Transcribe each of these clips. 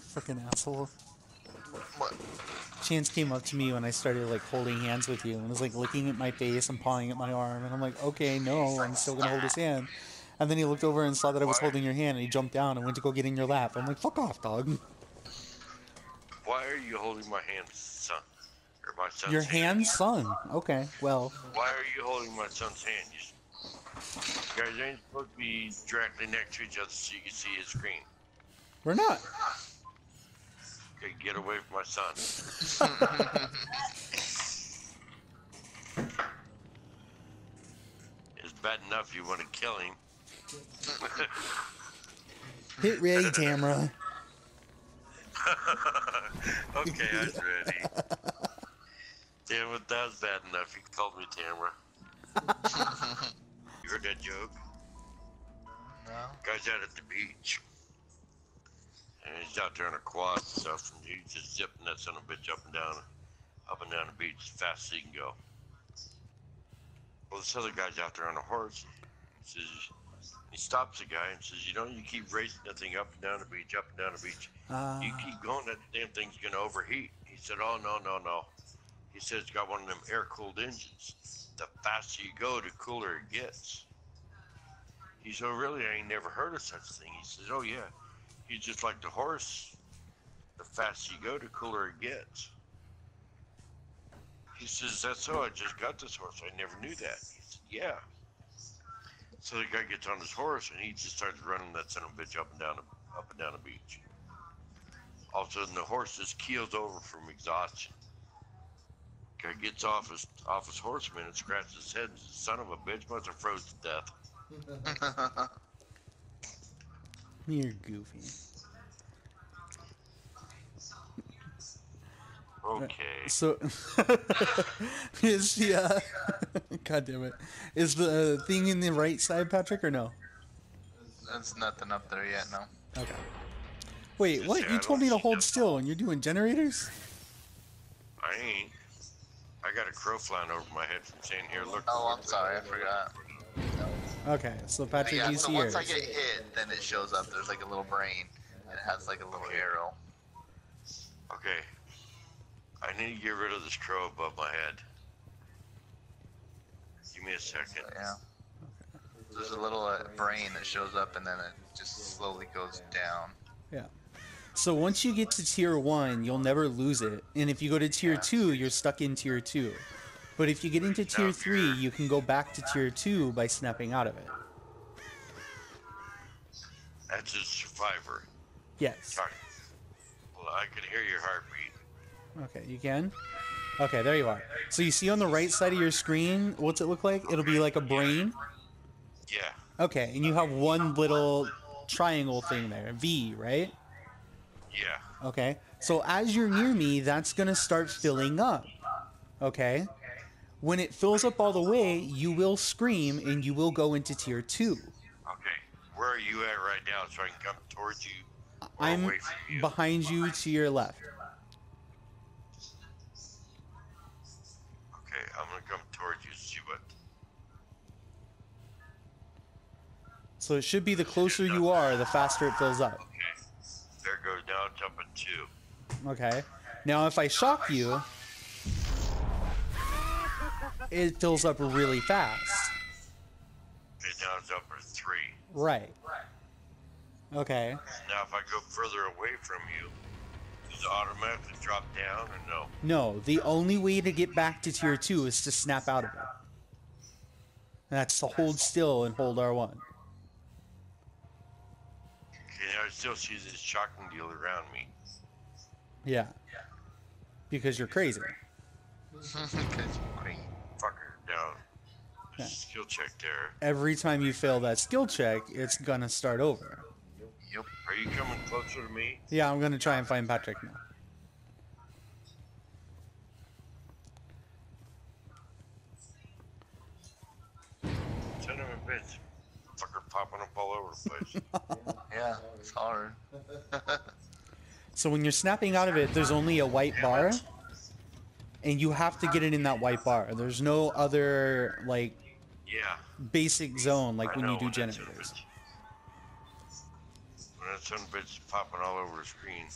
Fucking asshole. What? Chance came up to me when I started like holding hands with you and was like looking at my face and pawing at my arm, and I'm like, okay, no, I'm still gonna hold his hand. And then he looked over and saw that I was Why? holding your hand, and he jumped down and went to go get in your lap. I'm like, fuck off, dog. Why are you holding my hand, son? Or my son's Your hand? hand, son. Okay, well, Why are you holding my son's hand? You guys ain't supposed to be directly next to each other so you can see his screen. we're not. Okay, get away from my son. It's bad enough you want to kill him. Hit ready, Tamara. Okay, I was ready. Damn it, that was bad enough. He called me Tamara. You heard that joke? No. Guy's out at the beach. And he's out there on a quad and stuff, and he's just zipping that son of a bitch up and down the beach as fast as he can go. Well, this other guy's out there on a horse. He stops the guy and says, you know, you keep racing that thing up and down the beach, up and down the beach. You keep going, that damn thing's gonna overheat. He said, oh, no. He said it's got one of them air-cooled engines. The faster you go, the cooler it gets. He said, oh, really? I ain't never heard of such a thing. He says, oh, yeah. He's just like the horse. The faster you go, the cooler it gets. He says, that's so. I just got this horse. I never knew that. He said, yeah. So the guy gets on his horse and he just starts running that son of a bitch up and down the beach. All of a sudden, the horse just keels over from exhaustion. Guy gets off his horse a minute and scratches his head. Son of a bitch must have froze to death. You're goofy. Okay. So, is the God damn it, is the thing in the right side, Patrick, or no? There's nothing up there yet, no. Okay. Wait, what? You told me to hold still, and you're doing generators? I ain't. I got a crow flying over my head from saying, here, look. Oh, I'm sorry, I forgot. Okay, so Patrick, Yeah, you so see once yours. I get hit, then it shows up. There's like a little brain, and it has like a little arrow. Okay. I need to get rid of this crow above my head. Give me a second. Yeah. There's a little brain that shows up, and then it just slowly goes down. Yeah. So once you get to tier 1, you'll never lose it. And if you go to tier 2, you're stuck in tier 2. But if you get into tier 3, you can go back to tier 2 by snapping out of it. That's a survivor. Yes. Sorry. Well, I could hear your heartbeat. Okay, you can? Okay, there you are. So you see on the right side of your screen, what's it look like? It'll be like a brain. Yeah. Okay, and you have one little triangle thing there. V, right? Yeah. Okay. So as you're near me, that's going to start filling up. Okay? When it fills up all the way, you will scream and you will go into tier 2. Okay. Where are you at right now so I can come towards you or I'm away from you? behind you to your left. Okay, I'm going to come towards you to see what... So it should be the closer you are, the faster it fills up. Okay. There it goes. Now it's up at 2. Okay. Now if I shock you, it fills up really fast. Okay, now it's up at 3. Right. Okay. Now if I go further away from you, does it automatically drop down or no? No, the only way to get back to tier 2 is to snap out of it. And that's to hold still and hold R1. Okay, I still see this shocking deal around me. Yeah. Because you're crazy. Because you're crazy. Fucker, down. Yeah. Skill check there. Every time you fail that skill check, it's gonna start over. Yep. Are you coming closer to me? Yeah, I'm gonna try and find Patrick now. Son of a bitch. Fucker popping up all over the place. Yeah, it's hard. So when you're snapping out of it, there's only a white bar. And you have to get it in that white bar. There's no other, like, Yeah. basic zone like I when know you do when that's generators. When that son of a bitch is popping all over the screen.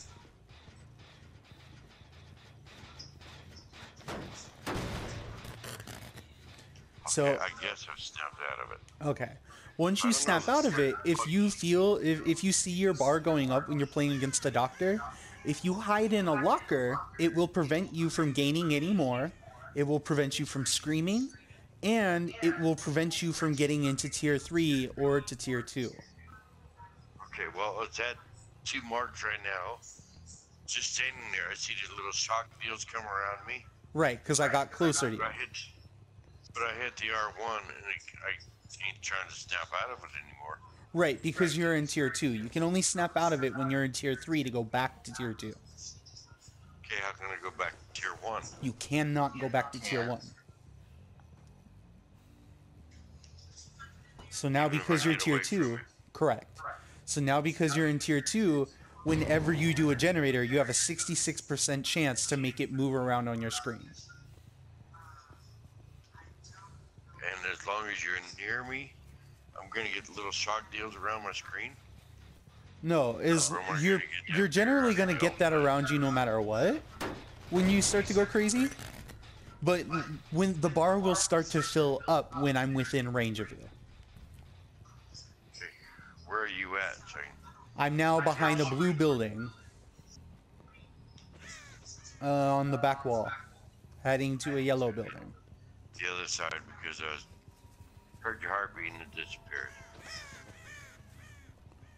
So Okay, I guess I snapped out of it. okay. Once you snap out of it, if you feel if you see your bar going up when you're playing against a doctor, if you hide in a locker, it will prevent you from gaining any more. It will prevent you from screaming, and it will prevent you from getting into tier 3 or to tier 2. Okay, well, it's at 2 marks right now. Just standing there. I see these little shock deals come around me. Right, because I got closer to you. But I hit the R1 and I ain't trying to snap out of it anymore. Right, because you're in tier 2. You can only snap out of it when you're in tier 3 to go back to tier 2. Okay, how can I go back to tier 1? You cannot go back to tier 1. So now because you're tier 2, correct. So now because you're in tier 2, whenever you do a generator, you have a 66% chance to make it move around on your screen. And as long as you're near me, I'm gonna get little shock deals around my screen. No, you're generally gonna get that around you no matter what when you start to go crazy. But when the bar will start to fill up when I'm within range of you. Okay, where are you at, Shane? I'm now behind a blue building. On the back wall. Heading to a yellow building. The other side, because I heard your heartbeat and it disappeared.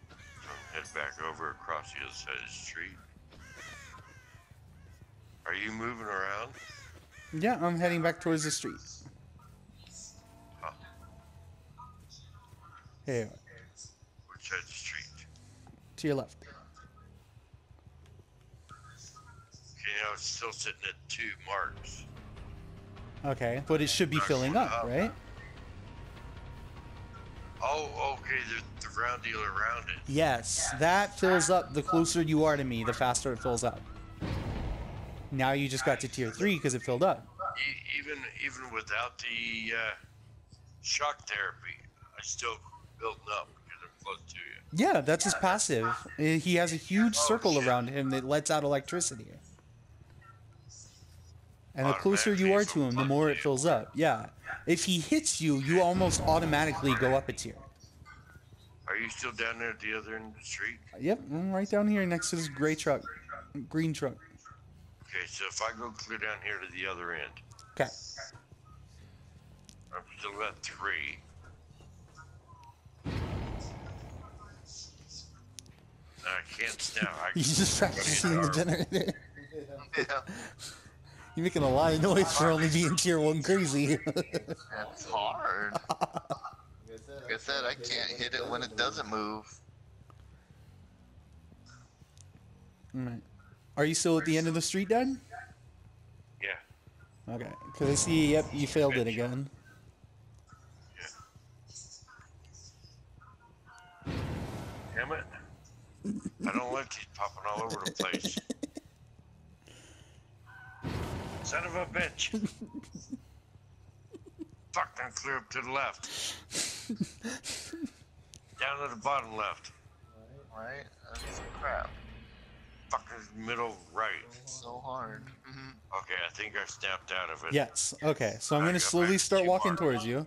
So head back over across the other side of the street. Are you moving around? Yeah, I'm heading back towards the street. Oh, Here, which side of the street? to your left. Okay, now it's still sitting at 2 marks. Okay, but it should be filling up, right? Oh, okay, the round deal around it. Yes, that fills up. The closer you are to me, the faster it fills up. Now you just got to tier 3 because it filled up. Even without the shock therapy, I still building up because I'm close to you. Yeah, that's his passive. He has a huge circle around him that lets out electricity. And the closer you are to him, the more it fills up. Yeah. If he hits you, you almost automatically go up a tier. Are you still down there at the other end of the street? Yep, I'm right down here next to this gray truck. Green truck. Okay, so if I go clear down here to the other end, Okay. I'm still at 3. I can't snap. He's just practicing the generator. Yeah. You're making a lot of noise for only being tier 1 crazy. That's hard. Like I said, I can't hit it when it doesn't move. Alright. Are you still at the end of the street, Dad? Yeah. Okay. Because I see, yep, you failed it again. Yeah. Damn it. I don't like these popping all over the place. Son of a bitch. Fuck, I'm clear up to the left. Down to the bottom left. Right? That's crap. Fucking middle right. So hard. Okay, I think I snapped out of it. Yes. Okay. So I'm going to slowly start walking towards you.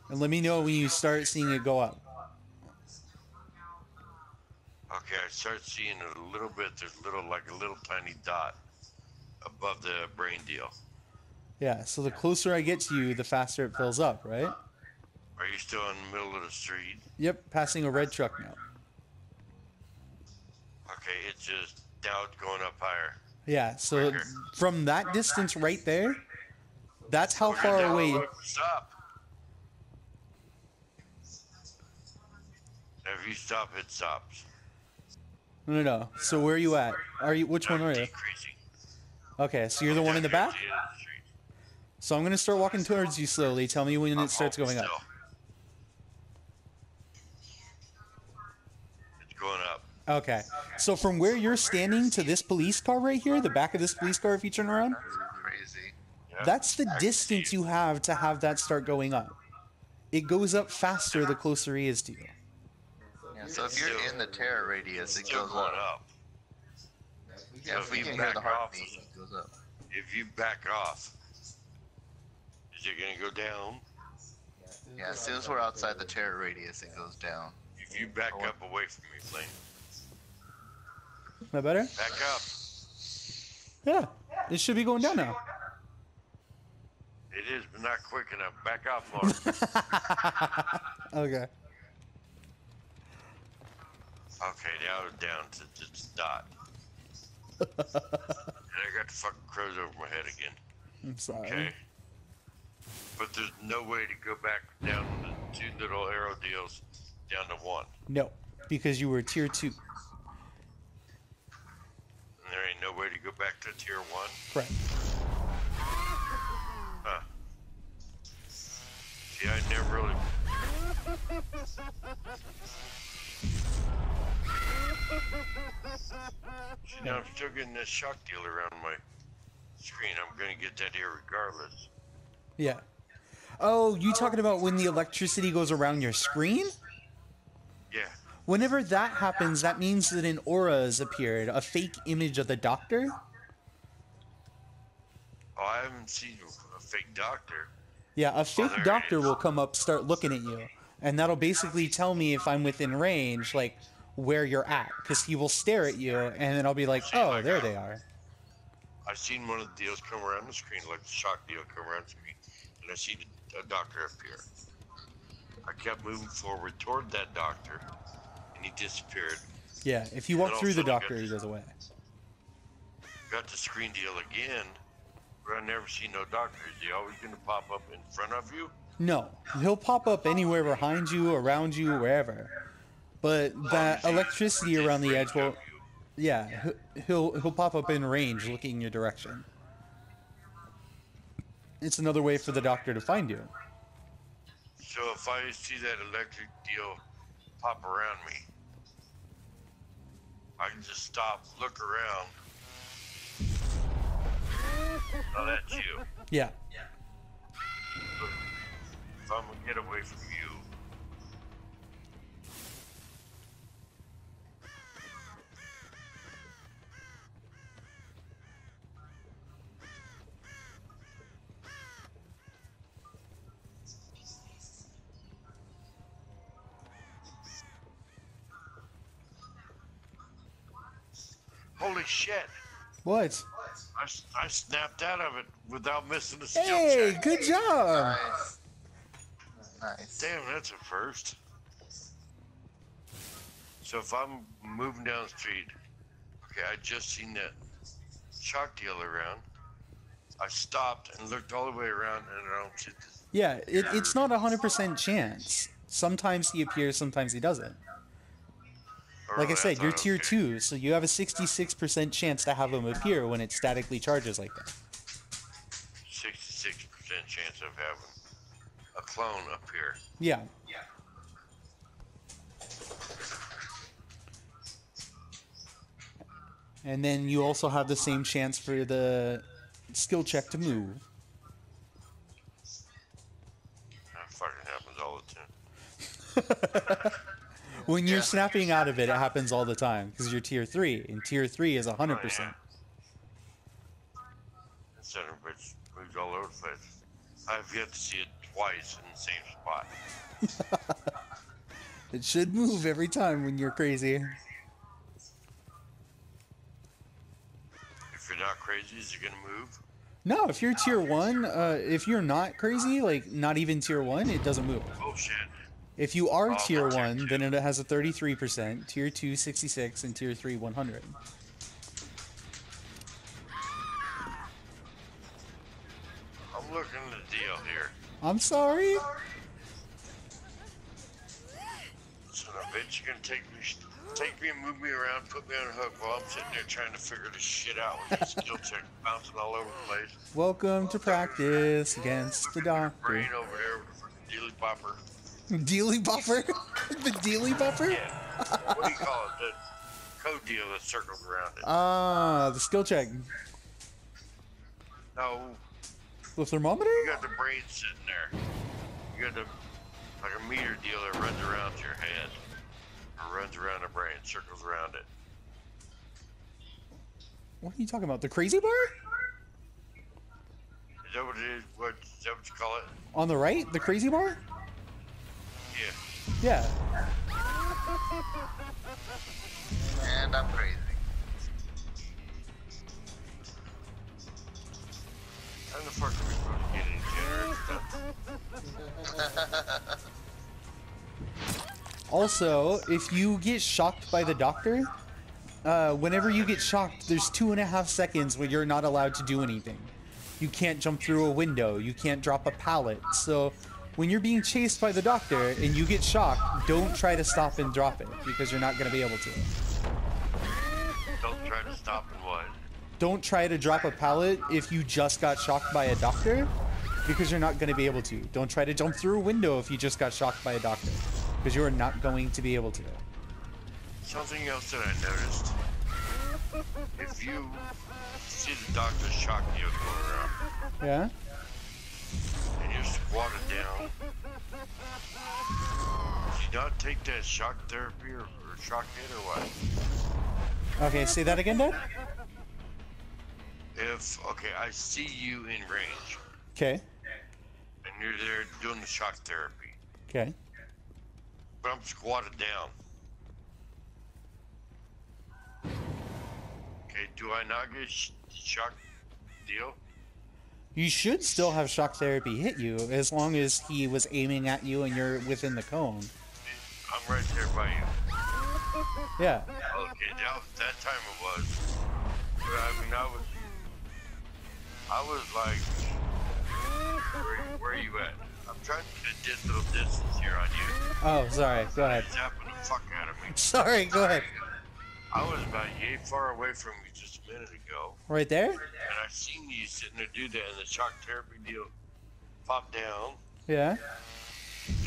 And let me know when you start seeing it go up. Okay, I start seeing it a little bit. There's like a little tiny dot above the brain deal. Yeah, so the closer I get to you, the faster it fills up, right? Are you still in the middle of the street? Yep, passing a red truck now. Okay, it's just now it's going up higher. Yeah, so from that distance right there, that's how far Now, away... look, stop. If you stop, it stops. No. So where are you at? Which one are you? Decreasing. Okay, so you're the one in the back? At the end of the street. So I'm going to start walking towards you slowly. Tell me when it starts going up. Still. It's going up. Okay. So from where you're standing to this police car right here, the back of this police car if you turn around, Crazy. Yeah. that's the distance you have to have that start going up. It goes up faster the closer he is to you. So if you're in the terror radius, it still goes going up. up. Yeah, So if we you can hear back the off, heartbeat, it goes up. if you back off, is it gonna go down? Yeah, as soon as we're outside the terror radius, it goes down. If you back up away from me, Flame, That better? back up. Yeah. It should be going down now. It is, but not quick enough. Back off more. Okay. Okay, now we're down to just a dot. And I got the fucking crows over my head again. I'm sorry. Okay. But there's no way to go back down the 2 little arrow deals down to 1. No, because you were tier 2. And there ain't no way to go back to tier 1. Correct. Huh. See, I never really. See, now I'm still getting this shock deal around my screen. I'm gonna get that here regardless. Yeah. Oh, you talking about when the electricity goes around your screen? Yeah. Whenever that happens, that means that an aura has appeared, a fake image of the doctor. Oh, I haven't seen a fake doctor. Yeah, a fake there it doctor is. will come up, start looking at you, and that'll basically tell me if I'm within range, like where you're at, because he will stare at you, and then I'll be like, oh, there they are. I've seen one of the deals come around the screen, like the shock deal come around the screen, and I see a doctor appear. I kept moving forward toward that doctor, and he disappeared. Yeah, if you walk And through the also got doctor, he this- goes away. Got the screen deal again, but I never see no doctor. Is he always going to pop up in front of you? No, he'll pop up anywhere behind you, around you, wherever. But that electricity around the edge will, yeah, he'll pop up in range, looking in your direction. It's another way for the doctor to find you. So if I see that electric deal pop around me, I can just stop, look around. Oh, that's you. Yeah. If I'm gonna get away from you, holy shit! What? I snapped out of it without missing a skill Hey, check. good job. Nice. Nice. Damn, that's a first. So if I'm moving down the street, okay, I just seen that shock deal around. I stopped and looked all the way around, and I don't see this. Yeah, it's not 100% chance. Sometimes he appears, sometimes he doesn't. Like I said, you're tier 2, so you have a 66% chance to have him appear when it statically charges like that. 66% chance of having a clone appear. Yeah. And then you also have the same chance for the skill check to move. That fucking happens all the time. When you're snapping out of it, it happens all the time because you're tier 3, and tier 3 is 100%. Oh, yeah. That son of a bitch moves all over the place. I've yet to see it twice in the same spot. It should move every time when you're crazy. If you're not crazy, is it gonna move? No, if you're tier 1, if you're not crazy, like not even tier 1, it doesn't move. Oh shit. If you are Oh, tier tier 1, two. then it has a 33%, tier 2 66, and tier 3 100. I'm looking at the deal here. I'm sorry. Son of a bitch, you're gonna take me and move me around, put me on a hook while I'm sitting there trying to figure this shit out with this skill check bouncing all over the place. Welcome to practice against the doctor. Brain over there with the fucking dealy popper. Dealy buffer? The dealy buffer? Yeah. What do you call it? The code deal that circles around it. Ah, the skill check. No, The thermometer? you got the brain sitting there. You got the like a meter deal that runs around your head, runs around the brain, circles around it. What are you talking about? The crazy bar? Is that what it is? Is that what you call it? On the right? The crazy bar? Yeah. Yeah. And I'm crazy. How the fuck are we supposed to get any generator stuff? Also, if you get shocked by the doctor, whenever you get shocked, there's 2.5 seconds where you're not allowed to do anything. You can't jump through a window. You can't drop a pallet. So when you're being chased by the doctor and you get shocked, don't try to stop and drop it because you're not going to be able to. Don't try to stop and what? Don't try to drop a pallet if you just got shocked by a doctor because you're not going to be able to. Don't try to jump through a window if you just got shocked by a doctor because you are not going to be able to. Something else that I noticed. If you see the doctor shock you going around Yeah? and you're squatted down, do you not take that shock therapy or shock hit or what? Okay, say that again, Dad? If, okay, I see you in range Okay. and you're there doing the shock therapy, Okay. but I'm squatted down. Okay, do I not get shock deal? You should still have shock therapy hit you as long as he was aiming at you and you're within the cone. I'm right there by you. Yeah. Okay, that time it was. But I mean, I was like, where are you at? I'm trying to get a little distance here on you. Oh, sorry. Go ahead. It's happened the fuck out of me. Sorry, go ahead. I was about yay far away from you just a minute ago, Right there? and I seen you sitting there do that, and the shock therapy deal popped down, Yeah.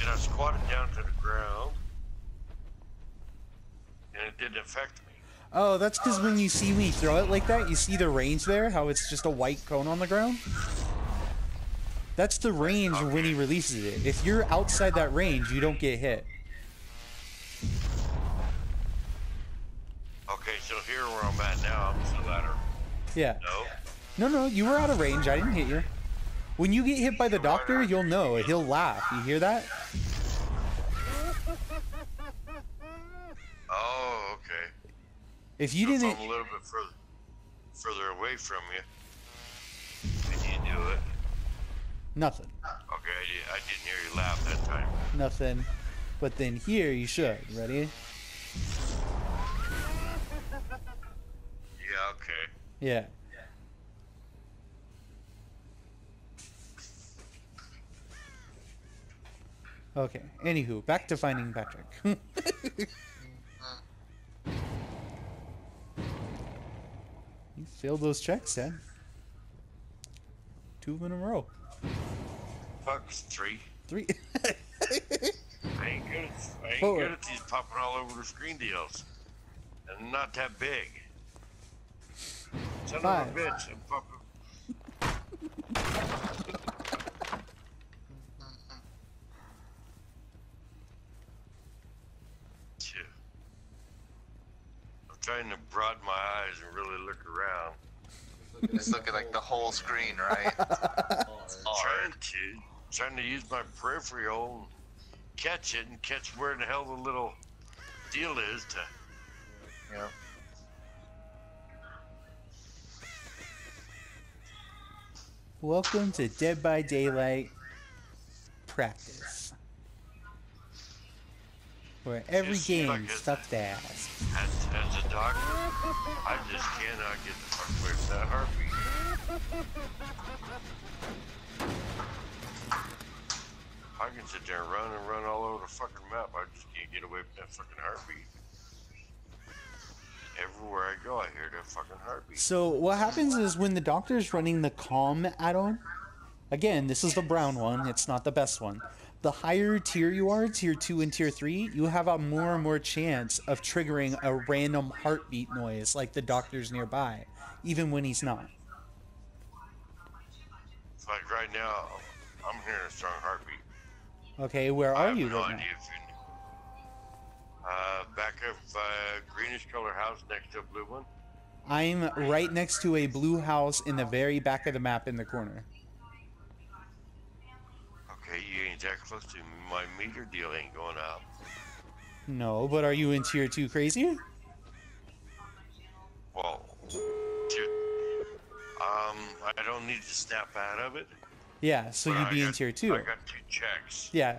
and I squatted down to the ground, and it didn't affect me. Oh, that's because when you see me throw it like that, you see the range there, how it's just a white cone on the ground? That's the range when he releases it. If you're outside that range, you don't get hit. Okay, so here where I'm at now, I'm still at her. Yeah. No? No, you were out of range. I didn't hit you. When you get hit by the doctor, you'll know. He'll laugh. You hear that? Oh, okay. If you So if didn't... I'm a little bit further away from you, and you do it. Nothing. Okay, I didn't hear you laugh that time. Nothing. But then here, you should. Ready? Yeah, okay. Yeah. Okay. Anywho, back to finding Patrick. You failed those checks, Dad. 2 in a row. Fuck, it's 3. 3. I ain't Four. good at these popping all over the screen deals. And not that big. Son of a 5. bitch, I'm popping. 2. I'm trying to broaden my eyes and really look around. It's looking like the whole screen, right? Trying to use my peripheral and catch it and catch where the hell the little deal is to. Yeah. Welcome to Dead by Daylight practice. Where every Just seems like game it- sucked ass. As a doctor, I just cannot get the fuck away from that heartbeat. I can sit there and run all over the fucking map. I just can't get away from that fucking heartbeat. Everywhere I go, I hear that fucking heartbeat. So what happens is when the doctor's running the Calm add-on, again, this is the brown one, it's not the best one. The higher tier you are, tier 2 and tier 3, you have a more and more chance of triggering a random heartbeat noise like the doctor's nearby, even when he's not. It's like right now, I'm hearing a strong heartbeat. Okay, where I are have you no right idea now? if you. Back of greenish color house next to a blue one. I'm right next to a blue house in the very back of the map in the corner. Okay, you ain't that close to me. My meter deal ain't going up. No, but are you in tier 2 crazy? Well, I don't need to snap out of it. Yeah, so you'd be in tier 2. I got 2 checks. Yeah.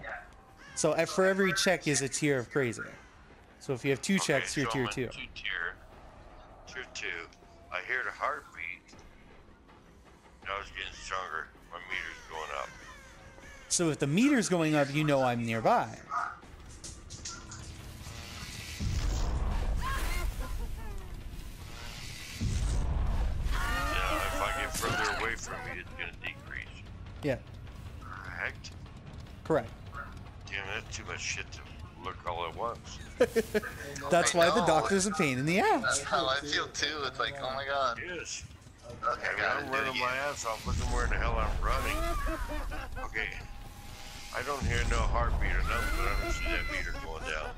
So for every check is a tier of crazy. So if you have 2 checks, you're so tier I'm 2. at tier 2. I hear the heartbeat. Now it's getting stronger. My meter's going up. So if the meter's going up, you know I'm nearby. Now, if I get further away from me, it's gonna decrease. Yeah, Correct? correct. Damn, that's too much shit to look all at once. That's I why the know. doctor's a pain in the That's ass. how I feel too. It's like, oh my god. Yes. Okay, I mean, got I'm it. running my ass off, looking where in the hell I'm running. Okay. I don't hear no heartbeat or nothing, but I don't see that meter going down.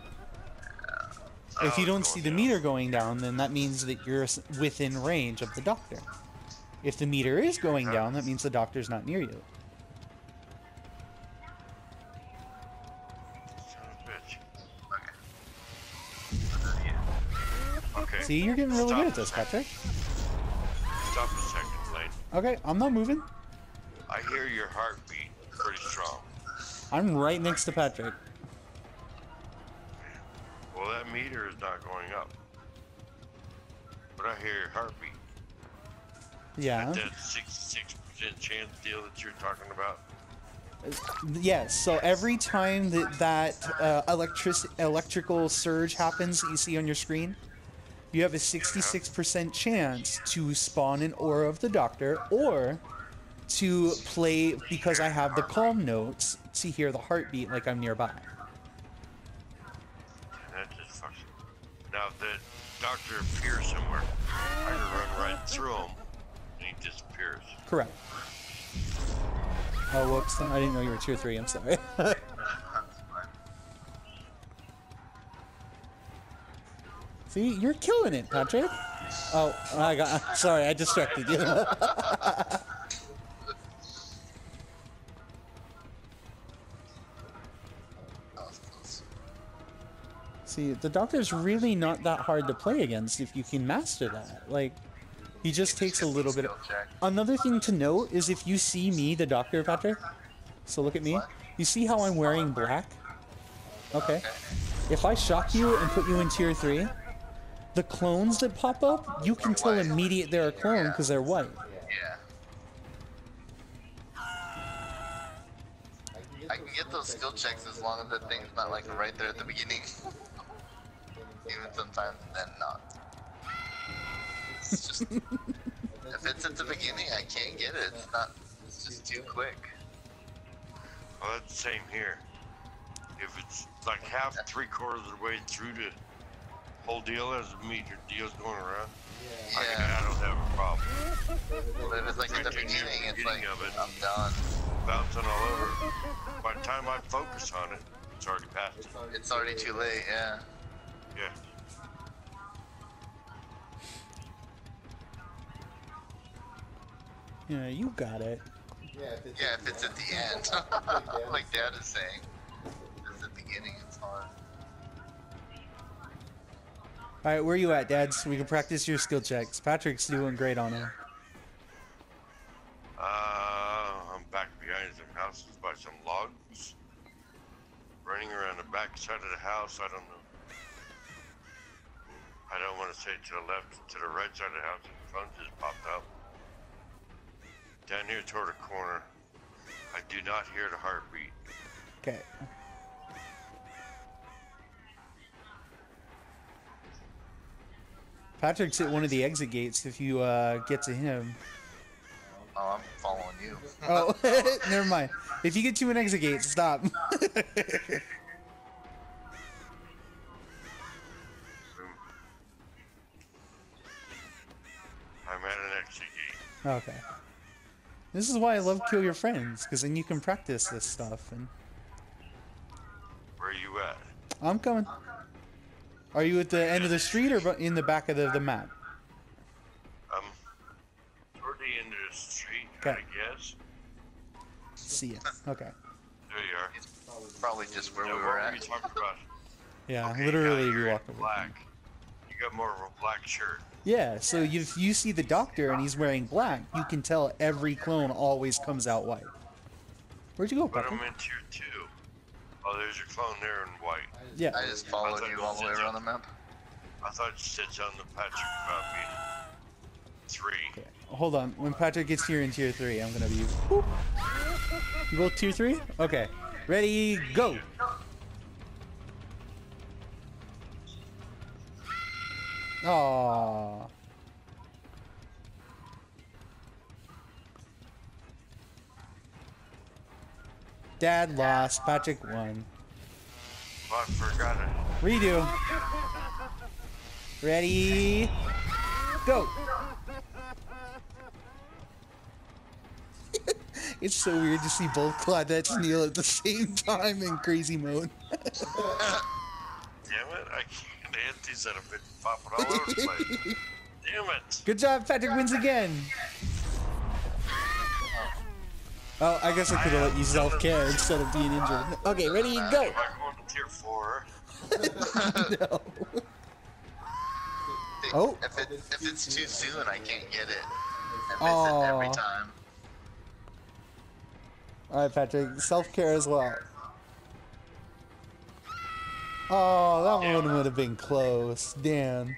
If you Oh, don't it's see going the down. meter going down, then that means that you're within range of the doctor. If the meter is going down, that means the doctor's not near you. Son of a bitch. Okay. Okay. See, you're getting really Stop good at a this, second. Patrick. Stop a second, Lane. Okay, I'm not moving. I hear your heartbeat pretty strong. I'm right next to Patrick. Well, that meter is not going up. But I hear your heartbeat. Yeah. That 66% chance deal that you're talking about. Yes, so every time that electrical surge happens that you see on your screen, you have a 66% chance to spawn an aura of the doctor or to play, because I have the calm notes, to hear the heartbeat like I'm nearby. That just fucks. Now, if the doctor appears somewhere, I can run right through him and he disappears. Correct. Oh, whoops. I didn't know you were tier 3. I'm sorry. That's fine. See, you're killing it, Patrick. Oh, sorry, I distracted you. That was close. See, the doctor's really not that hard to play against if you can master that. Like, he just takes a little bit of... Skill check. Another thing to note is if you see me, the doctor, Patrick, so look at me. You see how I'm wearing black? Okay. If I shock you and put you in tier 3, the clones that pop up, you can tell immediate they're a clone because they're white. Yeah. I can get those skill checks as long as the thing's not like right there at the beginning. Even sometimes, then not. It's just if it's at the beginning, I can't get it. It's not. It's just too quick. Well, that's the same here. If it's like half, 3/4 of the way through the whole deal as the meter deal's going around, Yeah. I don't have a problem. But if it's like at the Right there near beginning, the it's beginning like of it. I'm done. Bouncing all over. By the time I focus on it, it's already past it. It's already too late. Yeah. Yeah. Yeah, you got it. Yeah, if it's at the end, like Dad is saying. If it's at the beginning, it's hard. Alright, where you at, Dad? So we can practice your skill checks. Patrick's doing great on them. I'm back behind some houses by some logs. Running around the back side of the house, I don't know. I don't want to say to the left, to the right side of the house, the front just popped up. Down here toward the corner, I do not hear the heartbeat. Okay. Patrick's at one of the exit gates if you get to him. Oh, I'm following you. Oh, never mind. If you get to an exit gate, stop. I'm at an exit gate. Okay. This is why I love Kill Your Friends, because then you can practice this stuff. And Where are you at? I'm coming. Are you at the end of the street or in the back of the map? Toward the end of the street, Okay. I guess. See ya. Okay. There you are. It's probably just where Now, we what were were you at. talking about? Yeah, Okay, literally now we you're walked in over. black. You got more of a black shirt. Yeah, so if you see the doctor and he's wearing black, you can tell every clone always comes out white. Where'd you go, But Pepper? I'm in tier 2. Oh, there's your clone there in white. Yeah. I just followed you all the way around the map. I thought you said something to Patrick about being 3. Okay, hold on. When Patrick gets here in tier 3, I'm gonna be. Whoop. You both tier 3? Okay. Ready, go! Aww. Dad lost. Patrick won. Oh, I forgot it. Redo. Ready, go! It's so weird to see both Claudettes kneel at the same time in crazy mode. Damn it, I can't hit these that have been popping all over the place. Damn it. Good job, Patrick wins again. Oh, I guess I could have let you self-care instead of being injured. Okay, ready, go! Am I going to tier 4? No. Oh. If it's too soon, I can't get it. I miss it every Aw. time. Alright, Patrick, self-care as well. Oh, that one would have been close. Damn.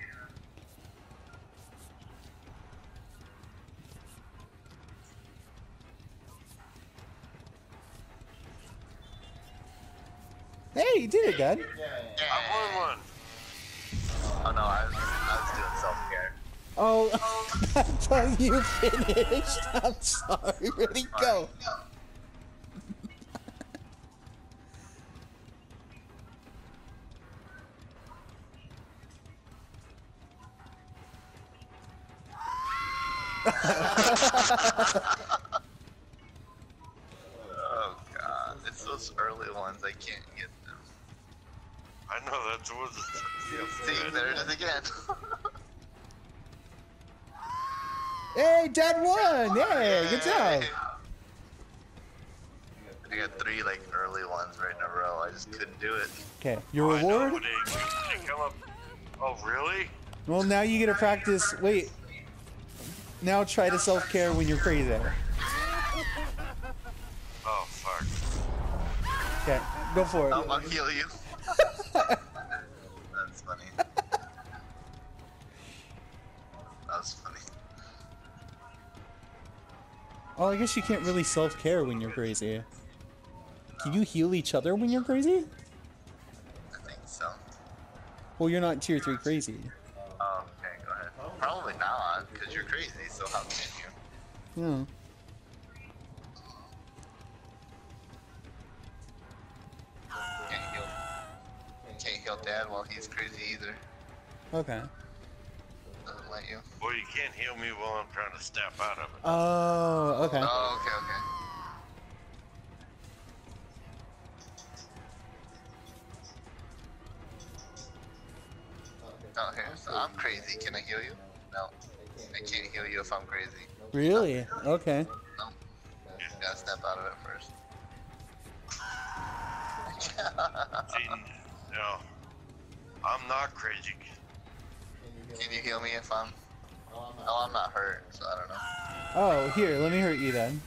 Hey, you did it, Dad. I won one. Oh no, I was doing self-care. Oh, I thought you finished. I'm sorry. Ready, go. Oh god, it's those early ones, I can't get them. I know that's what See, there it is again. Hey, Dad won. Hey, good job. I got 3 like early ones right in a row. I just couldn't do it. Okay, your reward? They come up. Oh, really? Well, now you get to practice. Wait. Now try to self-care when you're crazy. Oh, fuck. Okay, go for it. I'll heal you. That's funny. That was funny. Oh, I guess you can't really self-care when you're crazy. Can you heal each other when you're crazy? I think so. Well, you're not tier 3 crazy. Oh, okay, go ahead. Probably not, because you're crazy, so how can you? Yeah. Can't heal. Can't heal Dad while he's crazy either. Okay. Doesn't let you. Well, you can't heal me while I'm trying to snap out of it. Oh, okay. Oh, okay, okay. Oh, here, so I'm crazy. Can I heal you? No. I can't heal you if I'm crazy. Really? Okay. No. You just gotta step out of it first. See, no. I'm not crazy. Can you heal me if I'm... Oh, I'm not hurt, so I don't know. Oh, here, let me hurt you then.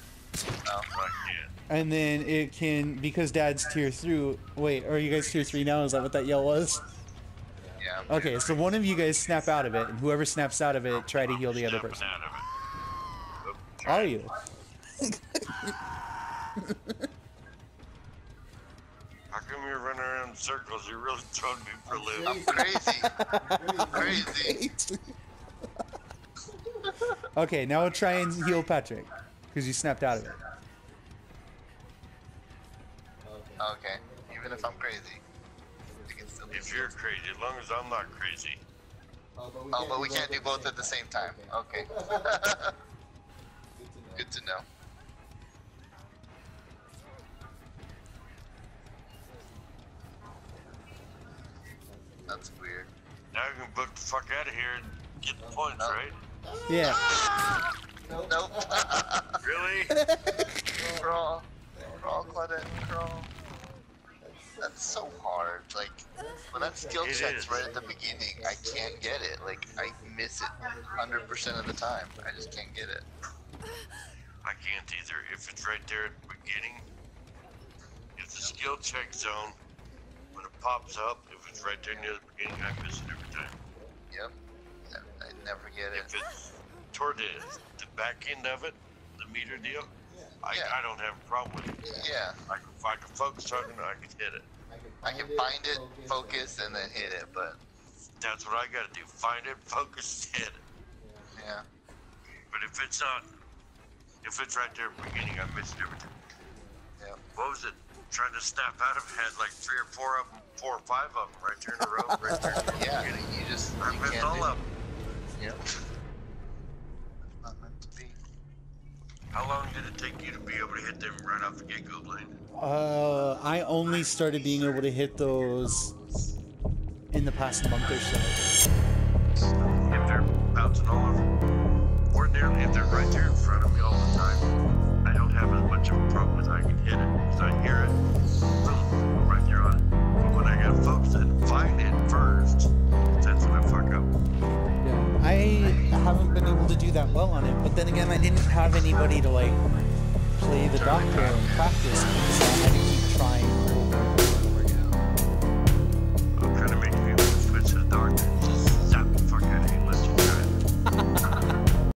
No. I can't. And then it can, because Dad's tier 3, wait, are you guys tier 3 now? Is that what that yell was? Yeah. Okay, so one of you guys snap out of it, and whoever snaps out of it, try to heal the other Snapping person. out of it. Oop, Are you? How come you're running around in circles? You're really throwing me for a loop. I'm crazy. I'm crazy. Okay, now try and heal Patrick, because you snapped out of it. Okay. Even if I'm crazy. I can still If you're crazy, as long as I'm not crazy. Oh, but we can't do both at the same time. Okay. Good to know. That's weird. Now you can book the fuck out of here and get the points, right? Yeah. Nope. Really? Crawl. Crawl, Claudette, crawl. That's so hard. Like, when that skill It check's is. right at the beginning, I can't get it. Like, I miss it 100% of the time. I just can't get it. I can't either. If it's right there at the beginning, if the skill check zone, when it pops up, if it's right there near the beginning, I miss it every time. Yep. I never get If it. it's toward the back end of it, the meter deal, Yeah. I don't have a problem with it. Yeah. If I can focus on it, I can hit it. I can find it, focus, and then hit it, but That's what I gotta do. Find it, focus, hit it. yeah. But if it's not, if it's right there at the beginning, I miss it every time. Yeah. What was it? Trying to snap out of it, had like 3 or 4 of them, 4 or 5 of them right there in a row, right there. Yeah. You just I you missed can't all do of them. Yep. It's not meant to be. How long did it take you to be able to hit them right off the get-go, Blaine? I only started being able to hit those in the past month or so. If they're bouncing all over, ordinarily if they're right there in front of me all the time, I don't have as much of a problem with I can hit it because I hear it, boom, right there on it. But when I gotta focus and find it first, that's when I fuck up. Yeah. I haven't been able to do that well on it, but then again, I didn't have anybody to like play the doctor and practice, so I had to keep trying.